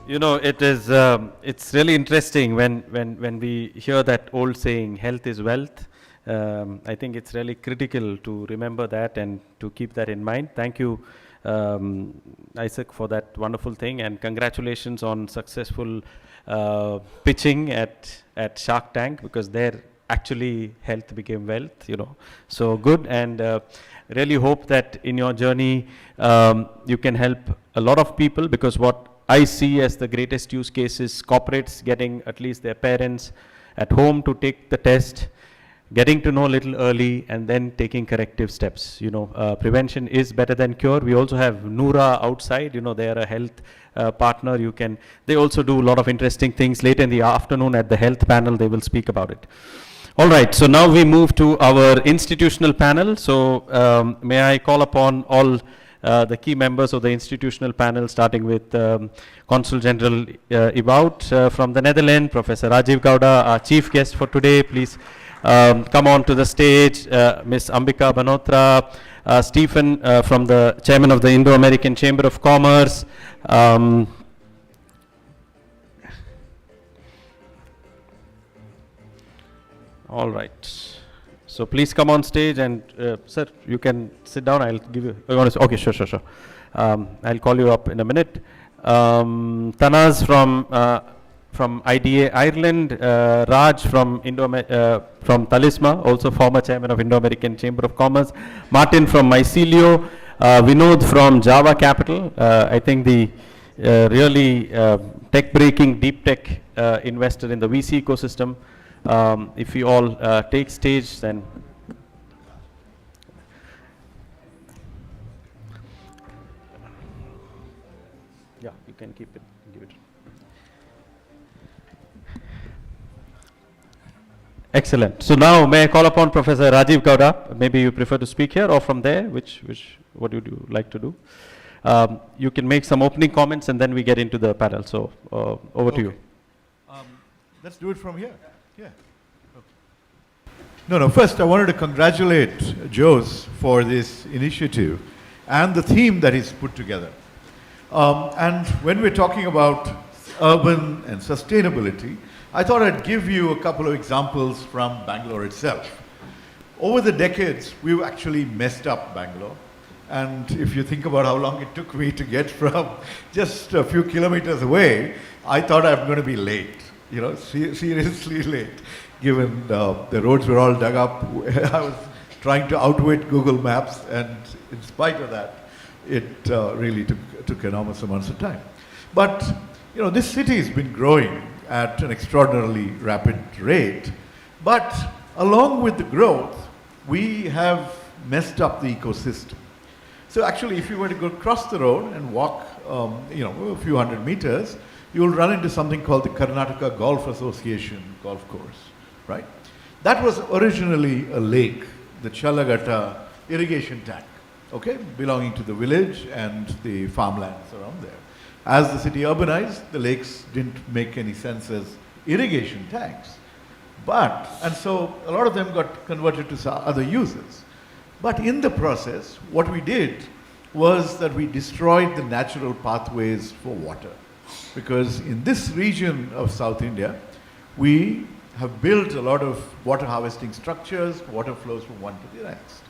You know, it's really interesting when we hear that old saying, health is wealth. I think it's really critical to remember that and to keep that in mind. Thank you, Isaac, for that wonderful thing, and congratulations on successful pitching at Shark Tank, because there actually health became wealth, you know. So good, and really hope that in your journey you can help a lot of people, because what I see as the greatest use case is corporates getting at least their parents at home to take the test, getting to know a little early, and then taking corrective steps. You know, prevention is better than cure. We also have Noora outside. You know, they are a health partner. They also do a lot of interesting things. Later in the afternoon at the health panel, they will speak about it. All right, so now we move to our institutional panel. So may I call upon all the key members of the institutional panel, starting with Consul General Ibout from the Netherlands, Professor Rajiv Gowda, our chief guest for today. Please come on to the stage. Ms. Ambika Banotra, Stephen from the chairman of the Indo-American Chamber of Commerce. All right. So please come on stage, and sir, you can sit down. I'll give you. Okay, sure. I'll call you up in a minute. Tanaz from IDA Ireland, Raj from from Talisma, also former chairman of Indo-American Chamber of Commerce, Martin from Mycelio, Vinod from Java Capital. I think the really tech-breaking deep tech investor in the VC ecosystem. If we all take stage, then yeah, you can keep it. Give it. Excellent. So now, may I call upon Professor Rajiv Gowda? Maybe you prefer to speak here or from there. What would you like to do? You can make some opening comments, and then we get into the panel. So over to you. Let's do it from here. Yeah. No, first I wanted to congratulate Jose for this initiative and the theme that he's put together. And when we're talking about urban and sustainability, I thought I'd give you a couple of examples from Bangalore itself. Over the decades, we've actually messed up Bangalore. And if you think about how long it took me to get from just a few kilometers away, I thought I'm going to be late. You know, seriously late, given the roads were all dug up. I was trying to outwit Google Maps, and in spite of that, it really took enormous amounts of time. But, you know, this city has been growing at an extraordinarily rapid rate. But along with the growth, we have messed up the ecosystem. So actually, if you were to go across the road and walk, you know, a few hundred meters, you'll run into something called the Karnataka Golf Association golf course, right? That was originally a lake, the Challagatta irrigation tank, okay, belonging to the village and the farmlands around there. As the city urbanized, the lakes didn't make any sense as irrigation tanks. And so a lot of them got converted to other uses. But in the process, what we did was that we destroyed the natural pathways for water. Because in this region of South India, we have built a lot of water harvesting structures, water flows from one to the next.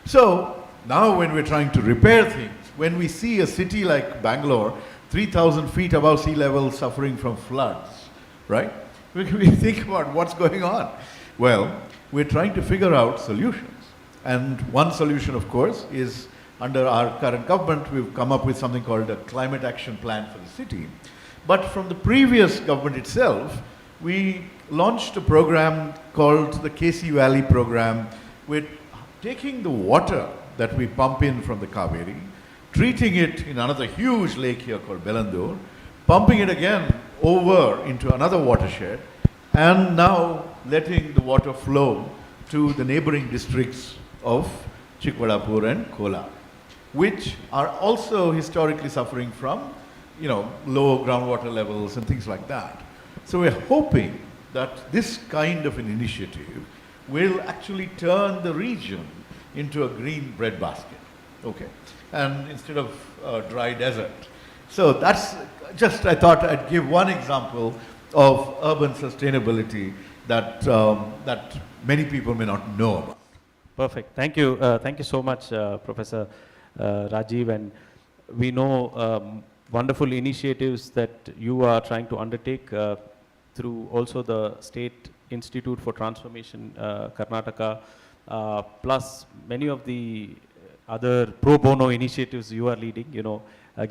So now when we're trying to repair things, when we see a city like Bangalore, 3,000 feet above sea level suffering from floods, right? We think about what's going on. Well, we're trying to figure out solutions. And one solution, of course, is under our current government, we've come up with something called a climate action plan for the city. But from the previous government itself, we launched a program called the KC Valley program, with taking the water that we pump in from the Kaveri, treating it in another huge lake here called Belandur, pumping it again over into another watershed, and now letting the water flow to the neighboring districts of Chikwadapur and Kolar, which are also historically suffering from, you know, low groundwater levels and things like that. So we're hoping that this kind of an initiative will actually turn the region into a green breadbasket, okay? And instead of dry desert. So that's just, I thought I'd give one example of urban sustainability that, that many people may not know about. Perfect. Thank you. Thank you so much, Professor Rajiv. And we know wonderful initiatives that you are trying to undertake through also the State Institute for Transformation, Karnataka, plus many of the other pro bono initiatives you are leading,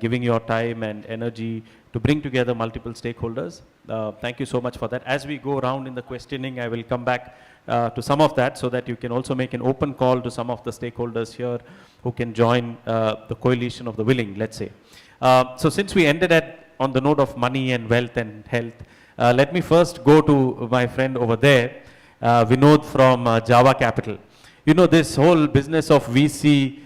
giving your time and energy to bring together multiple stakeholders. Thank you so much for that. As we go around in the questioning, I will come back to some of that so that you can also make an open call to some of the stakeholders here who can join the coalition of the willing, let's say. So since we ended on the note of money and wealth and health, let me first go to my friend over there, Vinod from Java Capital. This whole business of VC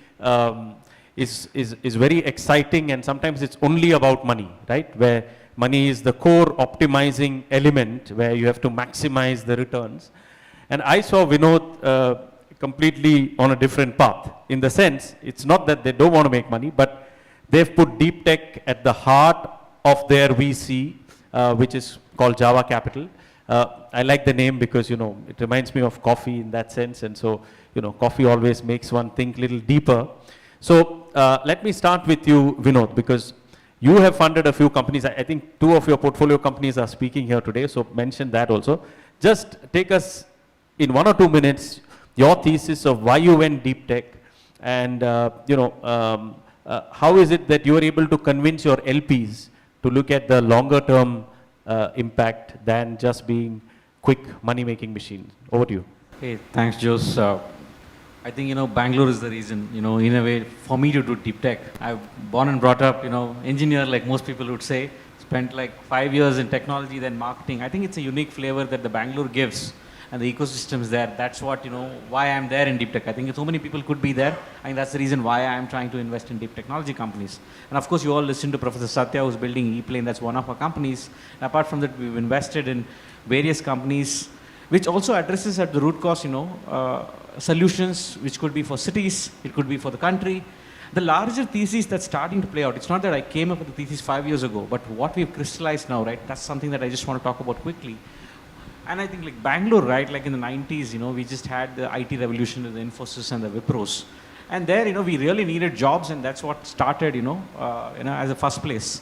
is very exciting, and sometimes it's only about money, right? Where money is the core optimizing element where you have to maximize the returns. And I saw Vinod completely on a different path, in the sense, it's not that they don't want to make money, but they've put deep tech at the heart of their VC, which is called Java Capital. I like the name because, it reminds me of coffee in that sense. And so, coffee always makes one think a little deeper. So let me start with you, Vinod, because you have funded a few companies. I think 2 of your portfolio companies are speaking here today, so mention that also. Just take us in 1 or 2 minutes, your thesis of why you went deep tech, and how is it that you are able to convince your LPs to look at the longer term impact than just being quick money-making machines. Over to you. Hey, thanks, Jose. I think, Bangalore is the reason, in a way, for me to do deep tech. I've born and brought up, engineer, like most people would say, spent like 5 years in technology, then marketing. I think it's a unique flavor that the Bangalore gives, and the ecosystem is there. That's what, why I'm there in deep tech. I think so many people could be there. I think that's the reason why I'm trying to invest in deep technology companies. And of course, you all listen to Professor Satya, who's building ePlane. That's one of our companies. And apart from that, we've invested in various companies, which also addresses at the root cause, solutions, which could be for cities, it could be for the country. The larger thesis that's starting to play out, it's not that I came up with the thesis 5 years ago, but what we've crystallized now, right? That's something that I just want to talk about quickly. And I think like Bangalore, right, like in the 90s, we just had the IT revolution with the Infosys and the Wipros. And there, we really needed jobs, and that's what started, as a first place.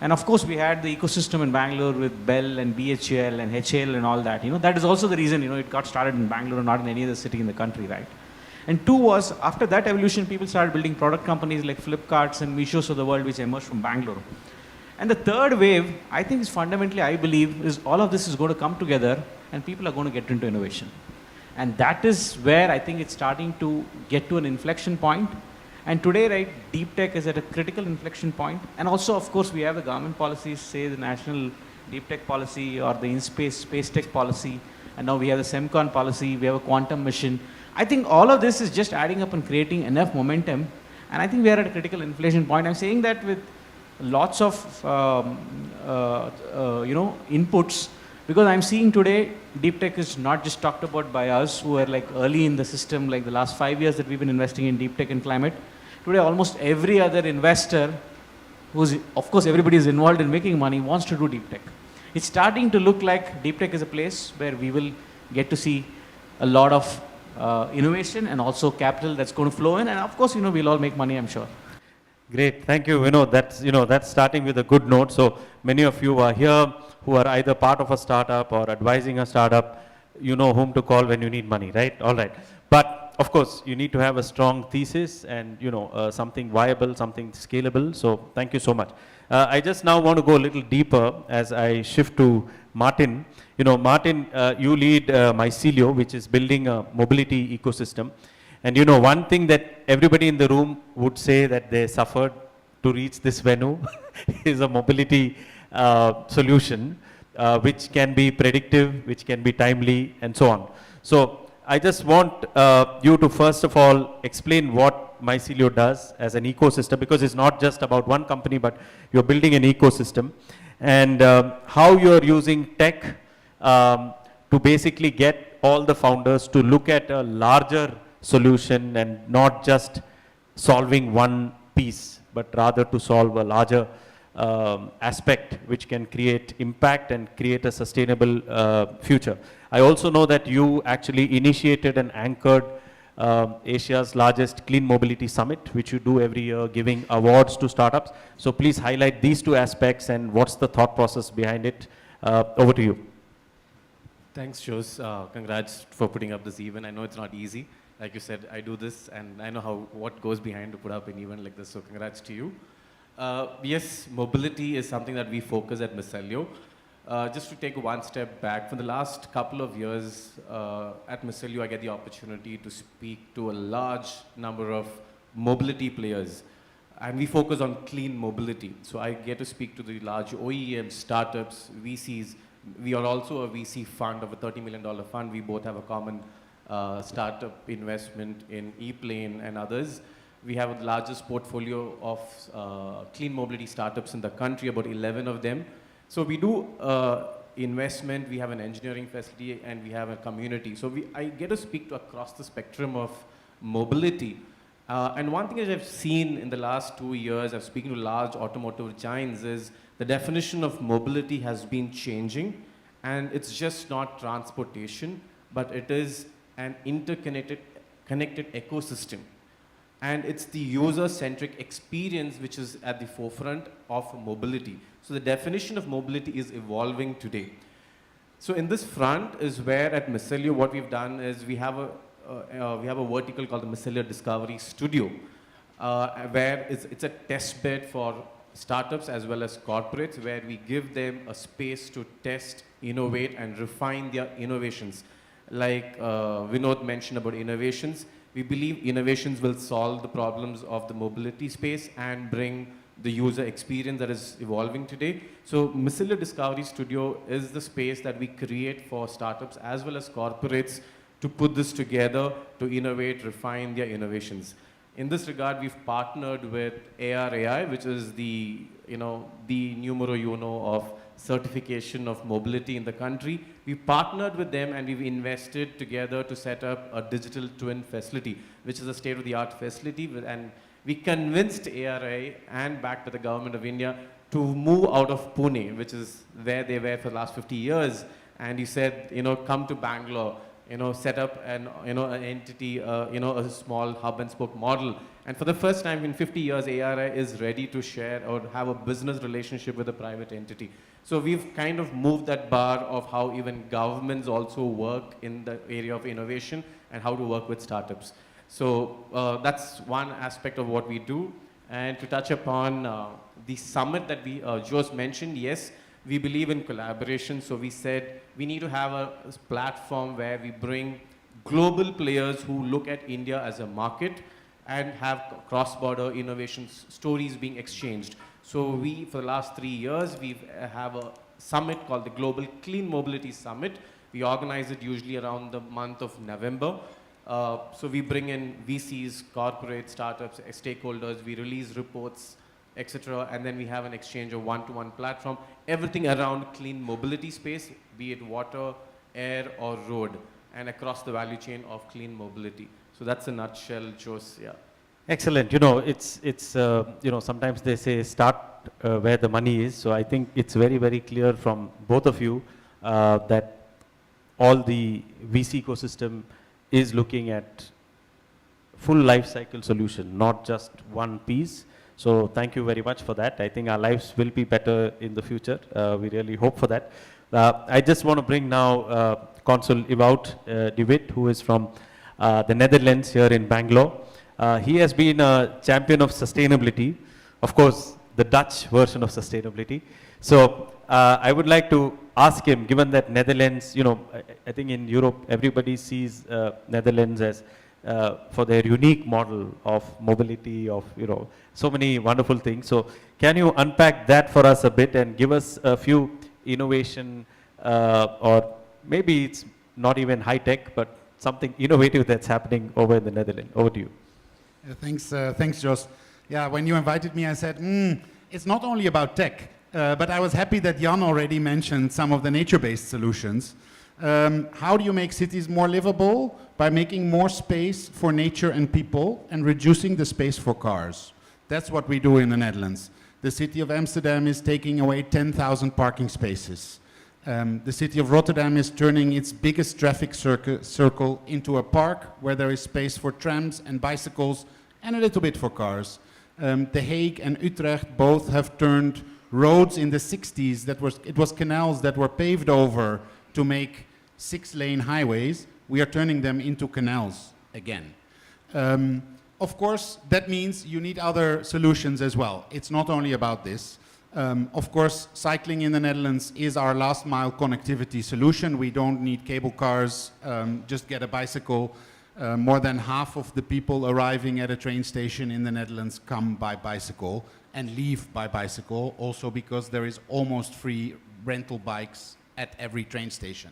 And of course, we had the ecosystem in Bangalore with Bell and BHL and HL and all that. That is also the reason, it got started in Bangalore and not in any other city in the country, right? And 2 was, after that evolution, people started building product companies like Flipkarts and Meeshos of the world, which emerged from Bangalore. And the third wave, I think is fundamentally, I believe, is all of this is going to come together and people are going to get into innovation. And that is where I think it's starting to get to an inflection point. And today, right, deep tech is at a critical inflection point. And also, of course, we have the government policies, say the national deep tech policy or the in-space space tech policy. And now we have the SEMCON policy, we have a quantum mission. I think all of this is just adding up and creating enough momentum. And I think we are at a critical inflection point. I'm saying that with lots of inputs, because I'm seeing today deep tech is not just talked about by us who are like early in the system, like the last 5 years that we've been investing in deep tech and climate. Today almost every other investor, who's, of course everybody is involved in making money, wants to do deep tech. It's starting to look like deep tech is a place where we will get to see a lot of innovation and also capital that's going to flow in, and of course we'll all make money, I'm sure. Great, thank you. That's starting with a good note. So many of you are here who are either part of a startup or advising a startup. You know whom to call when you need money, right? All right. But of course, you need to have a strong thesis and something viable, something scalable. So thank you so much. I just now want to go a little deeper as I shift to Martin. Martin, you lead Mycelio, which is building a mobility ecosystem. And one thing that everybody in the room would say that they suffered to reach this venue is a mobility solution, which can be predictive, which can be timely, and so on. So I just want you to first of all explain what Mycelio does as an ecosystem, because it's not just about one company, but you're building an ecosystem, and how you're using tech to basically get all the founders to look at a larger solution and not just solving one piece, but rather to solve a larger aspect which can create impact and create a sustainable future. I also know that you actually initiated and anchored Asia's largest clean mobility summit, which you do every year, giving awards to startups. So please highlight these two aspects and what's the thought process behind it. Over to you. Thanks, Jose. Congrats for putting up this event. I know it's not easy. Like you said, I do this, and I know what goes behind to put up an event like this, so congrats to you. Yes, mobility is something that we focus at Micelio. Just to take one step back, for the last couple of years at Micelio, I get the opportunity to speak to a large number of mobility players. And we focus on clean mobility. So I get to speak to the large OEMs, startups, VCs. We are also a VC fund of a $30 million fund. We both have a common startup investment in E-Plane and others. We have the largest portfolio of clean mobility startups in the country, about 11 of them. So we do investment, we have an engineering facility, and we have a community. So I get to speak to across the spectrum of mobility. And one thing that I've seen in the last 2 years, I've spoken to large automotive giants, is the definition of mobility has been changing. And it's just not transportation, but it is an interconnected ecosystem. And it's the user-centric experience which is at the forefront of mobility. So the definition of mobility is evolving today. So in this front is where at Micelio what we've done is we have a vertical called the Micelio Discovery Studio, where it's a test bed for startups as well as corporates, where we give them a space to test, innovate, and refine their innovations. Like Vinod mentioned about innovations, we believe innovations will solve the problems of the mobility space and bring the user experience that is evolving today. So Micelio Discovery Studio is the space that we create for startups as well as corporates to put this together to innovate, refine their innovations. In this regard, we've partnered with AR/AI, which is the numero uno of certification of mobility in the country. We partnered with them and we've invested together to set up a digital twin facility, which is a state-of-the-art facility. And we convinced ARI and backed by the government of India to move out of Pune, which is where they were for the last 50 years. And he said, come to Bangalore, set up an entity, a small hub and spoke model. And for the first time in 50 years, ARI is ready to share or have a business relationship with a private entity. So we've kind of moved that bar of how even governments also work in the area of innovation and how to work with startups. So that's one aspect of what we do. And to touch upon the summit that Jose mentioned, yes, we believe in collaboration. So we said we need to have a platform where we bring global players who look at India as a market and have cross-border innovation stories being exchanged. So we, for the last 3 years, we have a summit called the Global Clean Mobility Summit. We organize it usually around the month of November. So we bring in VCs, corporate startups, stakeholders, we release reports, etc. And then we have an exchange of one-to-one platform, everything around clean mobility space, be it water, air, or road, and across the value chain of clean mobility. So that's a nutshell, Jose, yeah. Excellent. It's sometimes they say start where the money is. So I think it's very, very clear from both of you that all the VC ecosystem is looking at full life cycle solution, not just one piece. So thank you very much for that. I think our lives will be better in the future. We really hope for that. I just want to bring now Consul Ewout de Wit, who is from the Netherlands here in Bangalore. He has been a champion of sustainability, of course, the Dutch version of sustainability. So I would like to ask him, given that Netherlands, I think in Europe, everybody sees Netherlands as for their unique model of mobility, of, so many wonderful things. So can you unpack that for us a bit and give us a few innovation, or maybe it's not even high tech, but something innovative that's happening over in the Netherlands. Over to you. Thanks, Jos. Yeah, when you invited me, I said, it's not only about tech, but I was happy that Jan already mentioned some of the nature-based solutions. How do you make cities more livable? By making more space for nature and people and reducing the space for cars. That's what we do in the Netherlands. The city of Amsterdam is taking away 10,000 parking spaces. The city of Rotterdam is turning its biggest traffic circle into a park where there is space for trams and bicycles and a little bit for cars. The Hague and Utrecht both have turned roads in the 60s, it was canals that were paved over to make 6-lane highways. We are turning them into canals again. Of course, that means you need other solutions as well. It's not only about this. Of course, cycling in the Netherlands is our last mile connectivity solution. We don't need cable cars, just get a bicycle. More than half of the people arriving at a train station in the Netherlands come by bicycle and leave by bicycle, also because there is almost free rental bikes at every train station.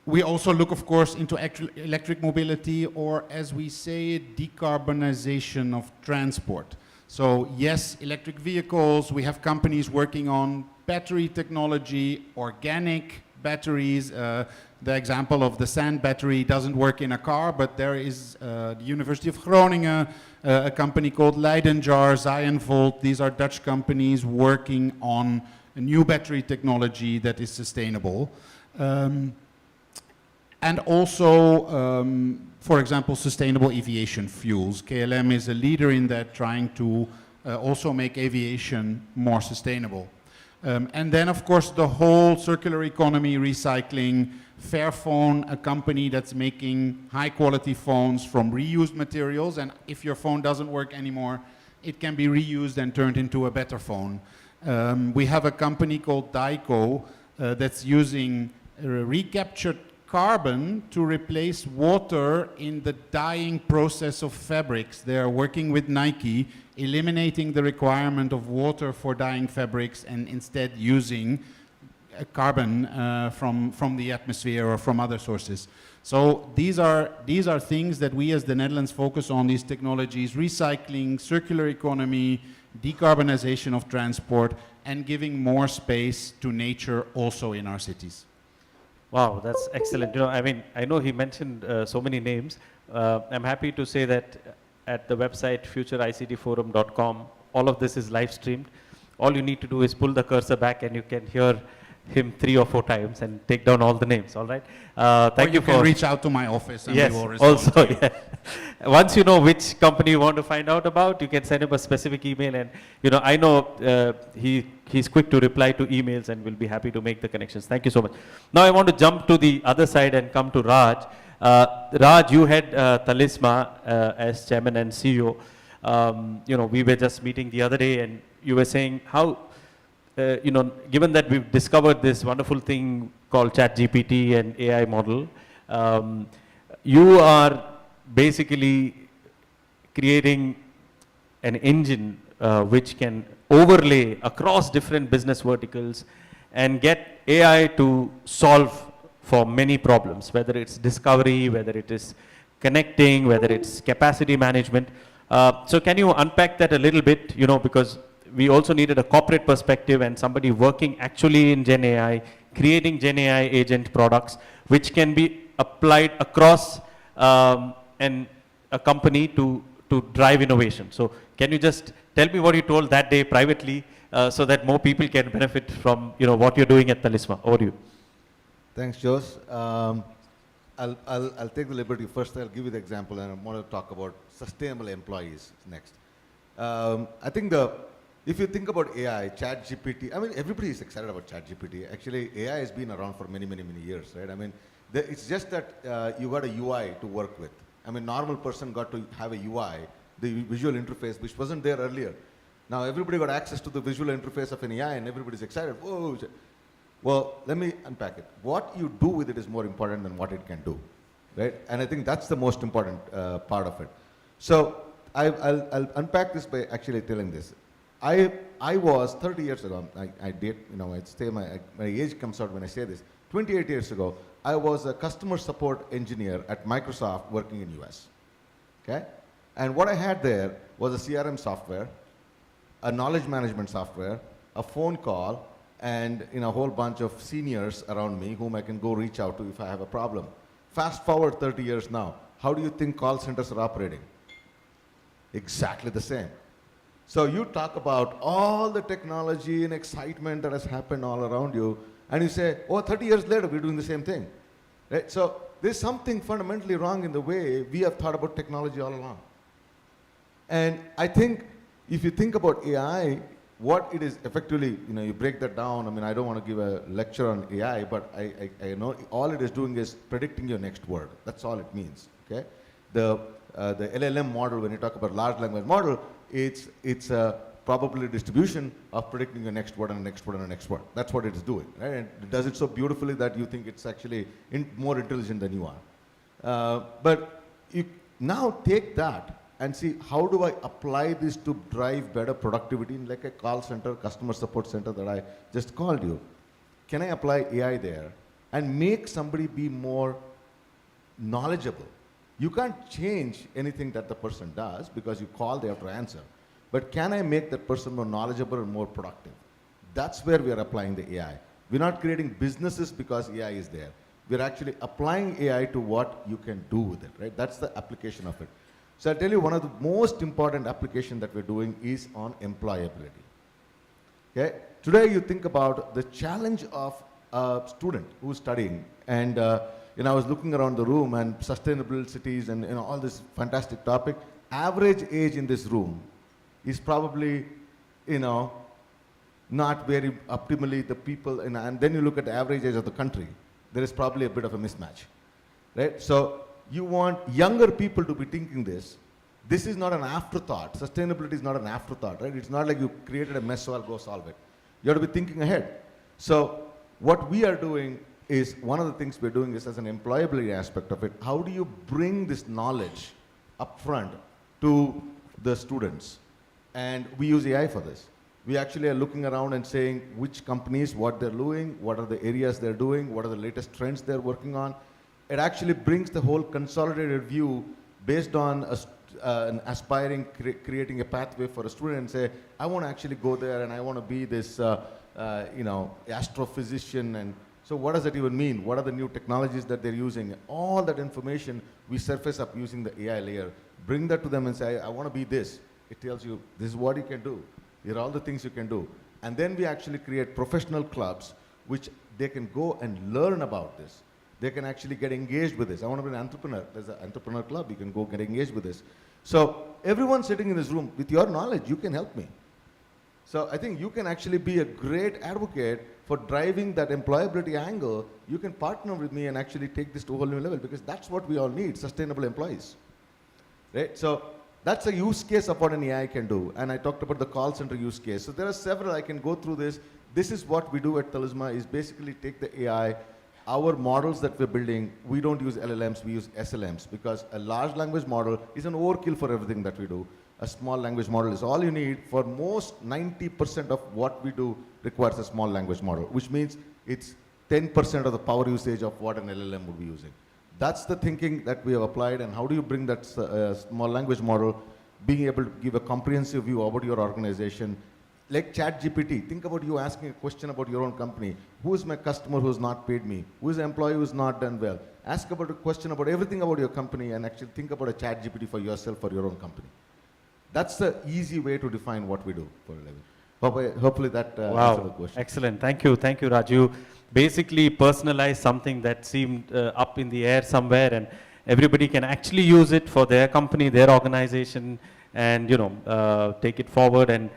We also look, of course, into electric mobility, or as we say, decarbonization of transport. So yes, electric vehicles, we have companies working on battery technology, organic batteries. The example of the sand battery doesn't work in a car, but there is the University of Groningen, a company called Leidenjar, Zionvolt. These are Dutch companies working on a new battery technology that is sustainable. And also, for example, sustainable aviation fuels. KLM is a leader in that, trying to also make aviation more sustainable. And then, of course, the whole circular economy, recycling. Fairphone, a company that's making high-quality phones from reused materials, and if your phone doesn't work anymore, it can be reused and turned into a better phone. We have a company called Daiko that's using recaptured carbon to replace water in the dyeing process of fabrics. They are working with Nike, eliminating the requirement of water for dyeing fabrics and instead using carbon from the atmosphere or from other sources. So these are things that we as the Netherlands focus on, these technologies: recycling, circular economy, decarbonization of transport, and giving more space to nature also in our cities. Wow, that's excellent. You know, I mean, I know he mentioned so many names. I'm happy to say that at the website futureictforum.com, all of this is live streamed. All you need to do is pull the cursor back and you can hear him 3 or 4 times and take down all the names, all right? Thank you for... You can reach out to my office and yes, we will respond. Also, yeah. Once you know which company you want to find out about, you can send him a specific email, and you know, I know he's quick to reply to emails and will be happy to make the connections. Thank you so much. Now I want to jump to the other side and come to Raj. Raj, you had Talisma as chairman and CEO. You know, we were just meeting the other day and you were saying how you know, given that we've discovered this wonderful thing called ChatGPT and AI model, you are basically creating an engine which can overlay across different business verticals and get AI to solve for many problems, whether it's discovery, whether it is connecting, whether it's capacity management. So can you unpack that a little bit, you know, because we also needed a corporate perspective and somebody working actually in Gen AI, creating Gen AI agent products, which can be applied across a company to drive innovation. So can you just tell me what you told that day privately so that more people can benefit from, you know, what you're doing at Talisma? Over to you. Thanks, Jose. I'll take the liberty. First, I'll give you the example, and I want to talk about sustainable employees next. I think if you think about AI, ChatGPT, I mean, everybody is excited about ChatGPT. Actually, AI has been around for many, many, many years, right? I mean, it's just that you got a UI to work with. I mean, normal person got to have a UI, the visual interface, which wasn't there earlier. Now, everybody got access to the visual interface of an AI, and everybody's excited. Whoa. Well, let me unpack it. What you do with it is more important than what it can do, right? And I think that's the most important part of it. So I'll unpack this by actually telling this. I was 30 years ago, I did, you know, I'd say my age comes out when I say this. 28 years ago, I was a customer support engineer at Microsoft working in US, okay? And what I had there was a CRM software, a knowledge management software, a phone call, and a whole bunch of seniors around me whom I can go reach out to if I have a problem. Fast forward 30 years now, how do you think call centers are operating? Exactly the same. So you talk about all the technology and excitement that has happened all around you, and you say, oh, 30 years later, we're doing the same thing. Right? So there's something fundamentally wrong in the way we have thought about technology all along. And I think if you think about AI, what it is effectively, you break that down. I mean, I don't want to give a lecture on AI, but I know all it is doing is predicting your next word. That's all it means, okay? The LLM model, when you talk about large language model, it's a probability distribution of predicting your next word and the next word and the next word. That's what it is doing, right? And it does it so beautifully that you think it's actually more intelligent than you are. But you now take that and see, how do I apply this to drive better productivity in like a call center, customer support center that I just called you? Can I apply AI there and make somebody be more knowledgeable? You can't change anything that the person does because you call, they have to answer. But can I make that person more knowledgeable and more productive? That's where we are applying the AI. We're not creating businesses because AI is there. We're actually applying AI to what you can do with it, right? That's the application of it. So I'll tell you, one of the most important applications that we're doing is on employability. Okay? Today you think about the challenge of a student who's studying, and I was looking around the room and sustainable cities and all this fantastic topic. Average age in this room is probably, not very optimally the people, and then you look at the average age of the country, there is probably a bit of a mismatch, right? So you want younger people to be thinking this. This is not an afterthought. Sustainability is not an afterthought, right? It's not like you created a mess, so I'll go solve it. You have to be thinking ahead. So what we are doing is, one of the things we're doing is as an employability aspect of it, how do you bring this knowledge upfront to the students? And we use AI for this. We actually are looking around and saying which companies, what they're doing, what are the areas they're doing, what are the latest trends they're working on. It actually brings the whole consolidated view based on an aspiring, creating a pathway for a student and say, I want to actually go there and I want to be this, astrophysician. And so what does that even mean? What are the new technologies that they're using? All that information we surface up using the AI layer. Bring that to them and say, I want to be this. It tells you, this is what you can do. Here are all the things you can do. And then we actually create professional clubs which they can go and learn about this. They can actually get engaged with this. I want to be an entrepreneur. There's an entrepreneur club. You can go get engaged with this. So everyone sitting in this room, with your knowledge, you can help me. So I think you can actually be a great advocate for driving that employability angle. You can partner with me and actually take this to a whole new level, because that's what we all need, sustainable employees. Right? So that's a use case of what an AI can do. And I talked about the call center use case. So there are several. I can go through this. This is what we do at Talisma, is basically take the AI. Our models that we're building, we don't use LLMs, we use SLMs, because a large language model is an overkill for everything that we do. A small language model is all you need. For most 90% of what we do requires a small language model, which means it's 10% of the power usage of what an LLM would be using. That's the thinking that we have applied. And how do you bring that small language model, being able to give a comprehensive view about your organization, like ChatGPT. Think about you asking a question about your own company. Who is my customer who has not paid me? Who is the employee who has not done well? Ask about a question about everything about your company, and actually think about a ChatGPT for yourself, for your own company. That's the easy way to define what we do for a living. Hopefully that answered the question. Excellent. Thank you, Raju. Basically personalize something that seemed up in the air somewhere, and everybody can actually use it for their company, their organization, and take it forward. And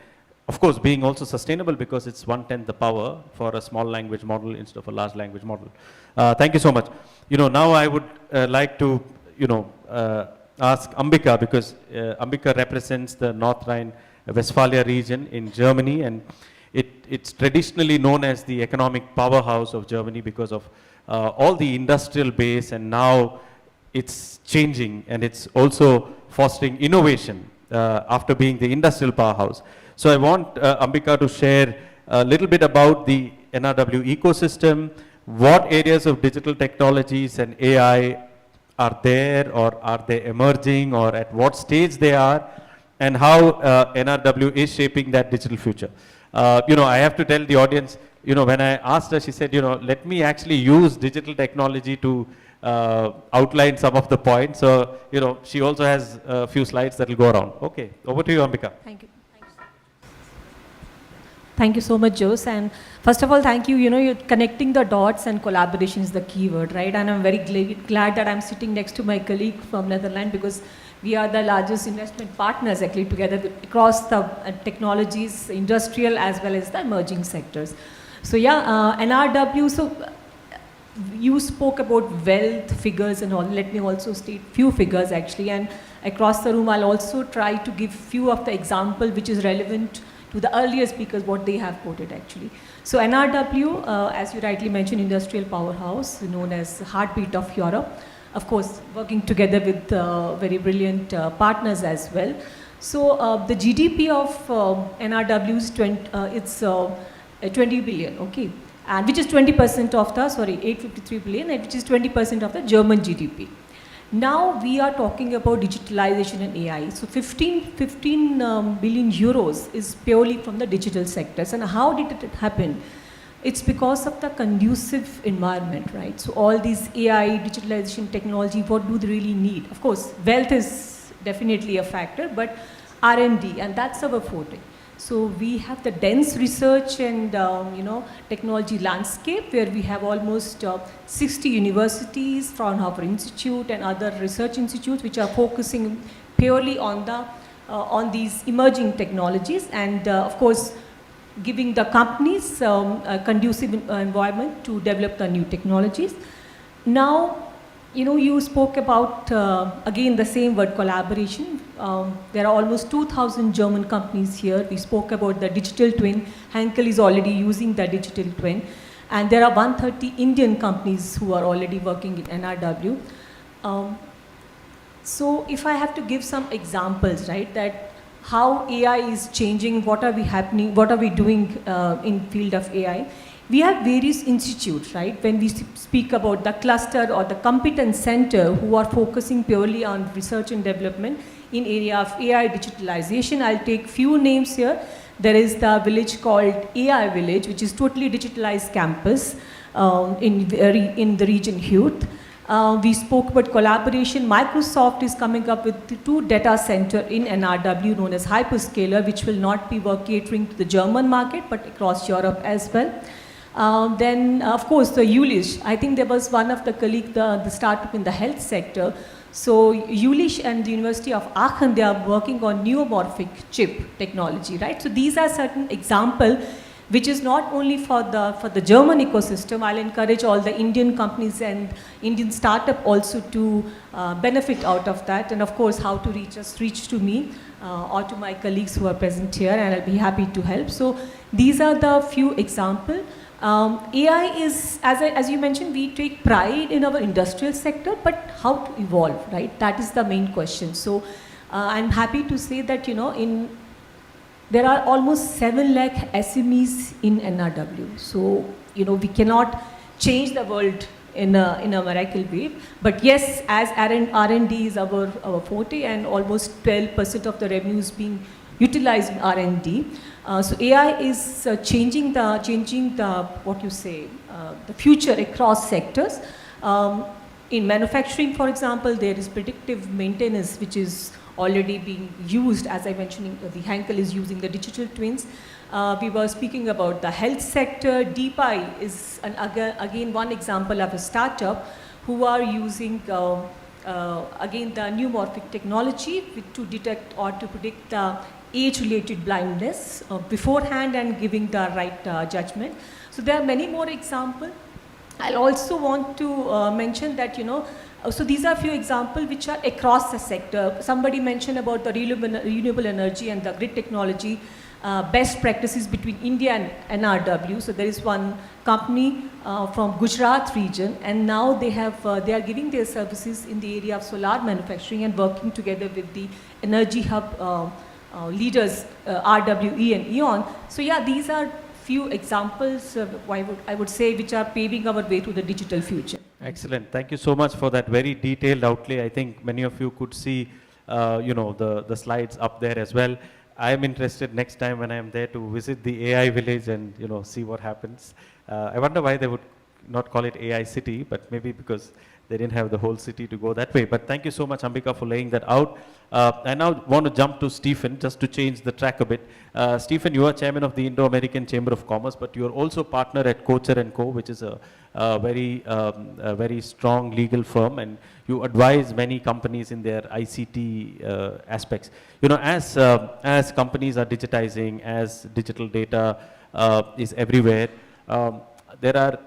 of course, being also sustainable, because it's 1/10 the power for a small language model instead of a large language model. Thank you so much. Now I would like to, ask Ambika, because Ambika represents the North Rhine-Westphalia region in Germany, and it's traditionally known as the economic powerhouse of Germany because of all the industrial base, and now it's changing, and it's also fostering innovation after being the industrial powerhouse. So I want Ambika to share a little bit about the NRW ecosystem, what areas of digital technologies and AI are there, or are they emerging, or at what stage they are, and how NRW is shaping that digital future. I have to tell the audience, when I asked her, she said, let me actually use digital technology to outline some of the points. So, she also has a few slides that will go around. Okay, over to you, Ambika. Thank you. Thanks. Thank you so much, Jose. And first of all, thank you. You know, you're connecting the dots and collaboration is the key word, right? And I'm very glad that I'm sitting next to my colleague from Netherlands because we are the largest investment partners actually together across the technologies, industrial as well as the emerging sectors. So yeah, NRW, so you spoke about wealth figures and all. Let me also state few figures actually, and across the room I'll also try to give few of the example which is relevant to the earlier speakers, what they have quoted actually. So NRW, as you rightly mentioned, industrial powerhouse known as heartbeat of Europe. Of course, working together with very brilliant partners as well. So the GDP of NRW is 20 billion, okay, and which is 20% of the, 853 billion, which is 20% of the German GDP. Now we are talking about digitalization and AI. So 15 billion euros is purely from the digital sectors. And how did it happen? It's because of the conducive environment, right? So all these AI, digitalization, technology, what do they really need? Of course, wealth is definitely a factor, but R&D, and that's our forte. So we have the dense research and technology landscape where we have almost 60 universities, Fraunhofer Institute and other research institutes which are focusing purely on the on these emerging technologies and of course giving the companies a conducive environment to develop the new technologies. Now, you spoke about, again, the same word, collaboration. There are almost 2,000 German companies here. We spoke about the digital twin. Henkel is already using the digital twin. And there are 130 Indian companies who are already working in NRW. So if I have to give some examples, right, that how AI is changing, what are we doing in field of AI? We have various institutes, right? When we speak about the cluster or the competence center who are focusing purely on research and development in area of AI digitalization, I'll take few names here. There is the village called AI Village, which is totally digitalized campus in the region Heath. We spoke about collaboration. Microsoft is coming up with 2 data center in NRW known as hyperscaler, which will not be catering to the German market, but across Europe as well. Then, of course, the Jülich. I think there was one of the colleagues, the startup in the health sector. So Jülich and the University of Aachen, they are working on neuromorphic chip technology, right? So these are certain examples, which is not only for the German ecosystem. I'll encourage all the Indian companies and Indian startup also to benefit out of that. And of course, how to reach to me or to my colleagues who are present here, and I'll be happy to help. So these are the few examples. AI is, as you mentioned, we take pride in our industrial sector, but how to evolve, right? That is the main question. So I'm happy to say that, there are almost 7 lakh SMEs in NRW. So, we cannot change the world in a miracle way. But yes, as R&D is our forte and almost 12% of the revenue is being utilized in R&D. So AI is changing the the future across sectors. In manufacturing, for example, there is predictive maintenance, which is already being used. As I mentioned, the Henkel is using the digital twins. We were speaking about the health sector. DeepEye is again one example of a startup who are using again the neuromorphic technology to detect or to predict the age-related blindness beforehand and giving the right judgment. So there are many more examples. I'll also want to mention that, so these are a few examples which are across the sector. Somebody mentioned about the renewable energy and the grid technology, best practices between India and NRW. So there is one company from Gujarat region, and now they are giving their services in the area of solar manufacturing and working together with the energy hub leaders, RWE and E.ON. So yeah, these are few examples, I would say, which are paving our way to the digital future. Excellent. Thank you so much for that very detailed outlay. I think many of you could see, the slides up there as well. I am interested next time when I am there to visit the AI village and, see what happens. I wonder why they would not call it AI city, but maybe because they didn't have the whole city to go that way. But thank you so much, Ambika, for laying that out. I now want to jump to Stephen, just to change the track a bit. Stephen, you are chairman of the Indo-American Chamber of Commerce, but you are also partner at Kocher & Co., which is a very strong legal firm, and you advise many companies in their ICT aspects. You know, as companies are digitizing, as digital data is everywhere, there are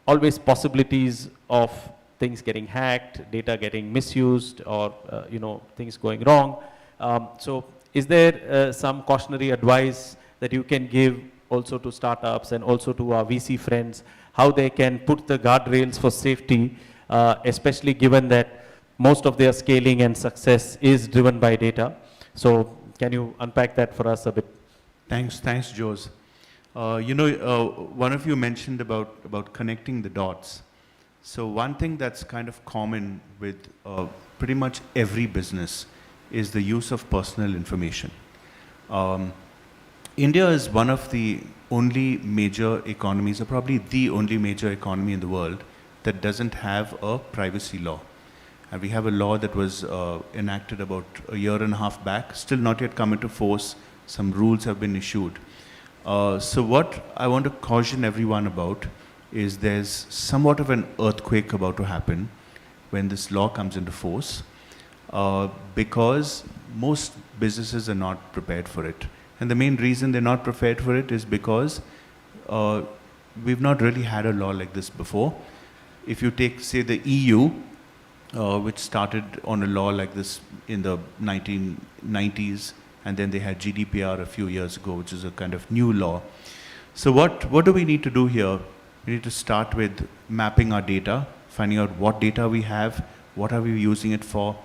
always possibilities of things getting hacked, data getting misused, or you know, things going wrong. So is there some cautionary advice that you can give also to startups and also to our VC friends, how they can put the guardrails for safety, especially given that most of their scaling and success is driven by data? So can you unpack that for us a bit? Thanks, Jose. You know, one of you mentioned about connecting the dots. So one thing that's kind of common with pretty much every business is the use of personal information. India is one of the only major economies, or probably the only major economy in the world, that doesn't have a privacy law. And we have a law that was enacted about a year and a half back, still not yet come into force. Some rules have been issued. So what I want to caution everyone about is there's somewhat of an earthquake about to happen when this law comes into force, because most businesses are not prepared for it. And the main reason they're not prepared for it is because we've not really had a law like this before. If you take, say, the EU, which started on a law like this in the 1990s, and then they had GDPR a few years ago, which is a kind of new law. So what do we need to do here? We need to start with mapping our data, finding out what data we have, what are we using it for,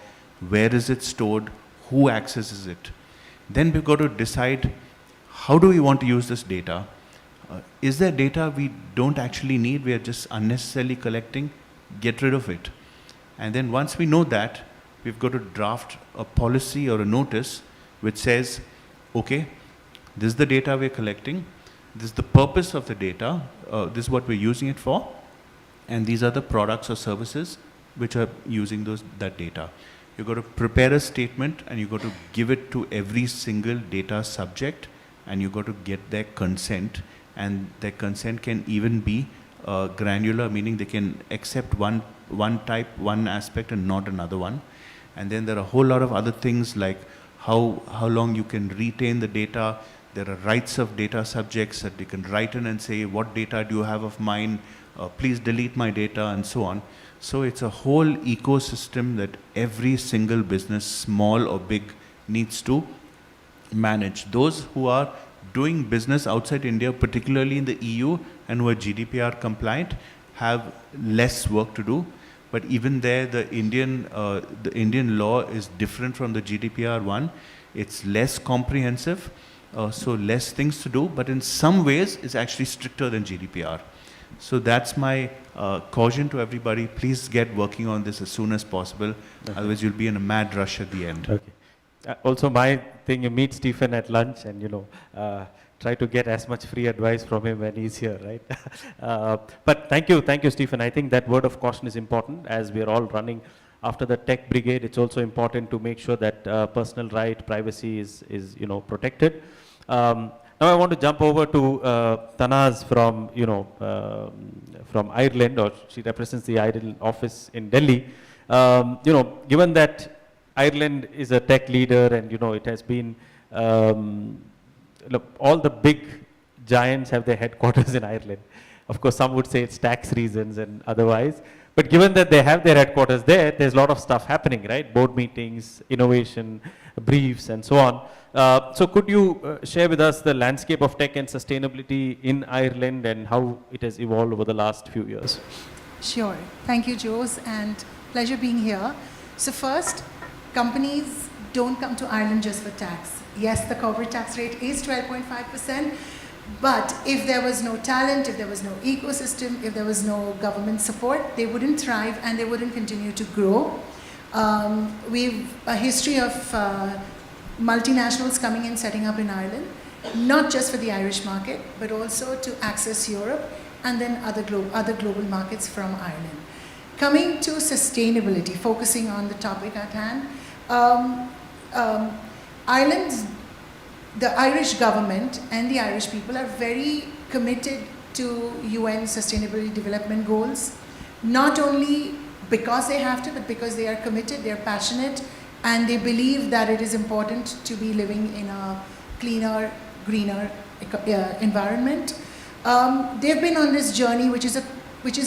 where is it stored, who accesses it. Then we've got to decide, how do we want to use this data? Is there data we don't actually need, we are just unnecessarily collecting? Get rid of it. And then once we know that, we've got to draft a policy or a notice which says, okay, this is the data we're collecting, this is the purpose of the data, this is what we're using it for, and these are the products or services which are using that data. You've got to prepare a statement and you've got to give it to every single data subject, and you've got to get their consent, and their consent can even be granular, meaning they can accept one type, one aspect and not another one. And then there are a whole lot of other things like how long you can retain the data. There are rights of data subjects that they can write in and say, what data do you have of mine? Please delete my data, and so on. So it's a whole ecosystem that every single business, small or big, needs to manage. Those who are doing business outside India, particularly in the EU, and who are GDPR compliant, have less work to do. But even there, the Indian law is different from the GDPR one. It's less comprehensive, so less things to do, but in some ways, it's actually stricter than GDPR. So that's my caution to everybody. Please get working on this as soon as possible. Okay. Otherwise, you'll be in a mad rush at the end. Okay. Also, my thing, you meet Stephen at lunch and, you know, try to get as much free advice from him when he's here, right? But thank you, Stephen. I think that word of caution is important as we are all running after the tech brigade. It's also important to make sure that personal right, privacy is you know, protected. Now I want to jump over to Tanaz from, you know, from Ireland, or she represents the Ireland office in Delhi. You know, given that Ireland is a tech leader and, you know, it has been, look, all the big giants have their headquarters in Ireland. Of course, some would say it's tax reasons and otherwise. But given that they have their headquarters there, there's a lot of stuff happening, right? Board meetings, innovation, briefs, and so on. So could you share with us the landscape of tech and sustainability in Ireland and how it has evolved over the last few years? Sure. Thank you, Jose, and pleasure being here. So first, companies don't come to Ireland just for tax. Yes, the corporate tax rate is 12.5%, but if there was no talent, if there was no ecosystem, if there was no government support, they wouldn't thrive and they wouldn't continue to grow. We've a history of multinationals coming in, setting up in Ireland, not just for the Irish market, but also to access Europe and then other global markets from Ireland. Coming to sustainability, focusing on the topic at hand, Ireland's, the Irish government and the Irish people are very committed to UN Sustainable Development Goals, not only because they have to, but because they are committed, they are passionate, and they believe that it is important to be living in a cleaner, greener environment. They've been on this journey, which is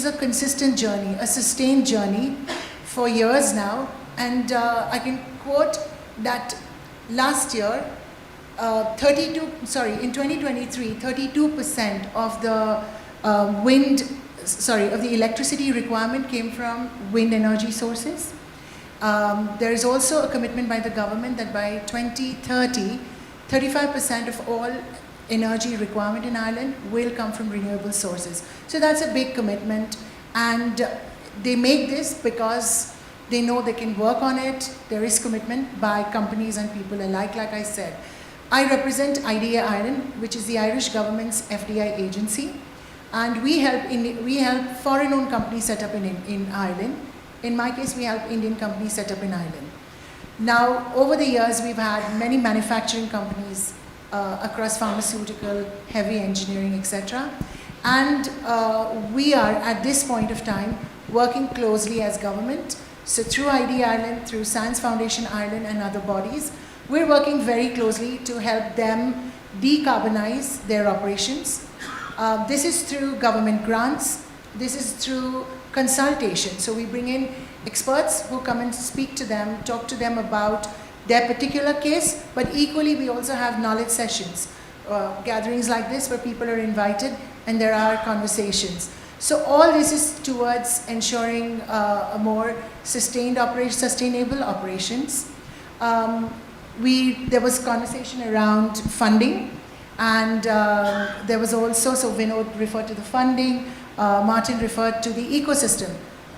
a consistent journey, a sustained journey for years now. And I can quote that last year, in 2023, 32% of the of the electricity requirement came from wind energy sources. There is also a commitment by the government that by 2030, 35% of all energy requirement in Ireland will come from renewable sources. So that's a big commitment, and they make this because they know they can work on it. There is commitment by companies and people alike, like I said. I represent IDEA Ireland, which is the Irish government's FDI agency, and we help foreign-owned companies set up in Ireland. In my case, we help Indian companies set up in Ireland. Now, over the years, we've had many manufacturing companies across pharmaceutical, heavy engineering, etc. And we are, at this point of time, working closely as government. So through IDEA Ireland, through Science Foundation Ireland and other bodies, we're working very closely to help them decarbonize their operations. This is through government grants. This is through consultation. So we bring in experts who come and speak to them, talk to them about their particular case, but equally we also have knowledge sessions, gatherings like this where people are invited and there are conversations. So all this is towards ensuring a more sustainable operations. There was conversation around funding, and there was also, so Vinod referred to the funding, Martin referred to the ecosystem.